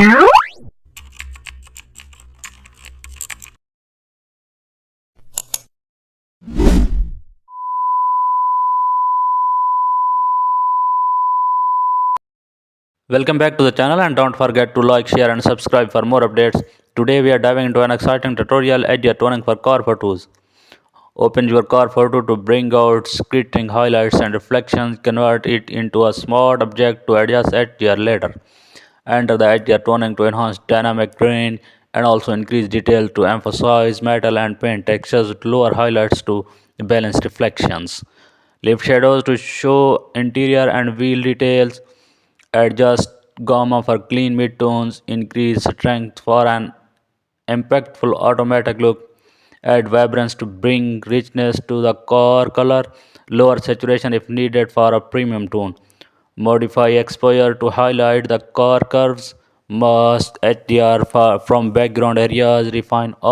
Welcome back to the channel and don't forget to like, share and subscribe for more updates. Today we are diving into an exciting tutorial HDR toning for car photos. Open your car photo to bring out scripting highlights and reflections. Convert it into a smart object to adjust HDR later. Enter the HDR toning to enhance dynamic range and also increase detail to emphasize metal and paint textures, to lower highlights to balance reflections. Lift shadows to show interior and wheel details. Adjust gamma for clean midtones. Increase strength for an impactful automatic look. Add vibrance to bring richness to the core color. Lower saturation if needed for a premium tone. Modify exposure to highlight the core curves. Mask HDR from background areas. Refine all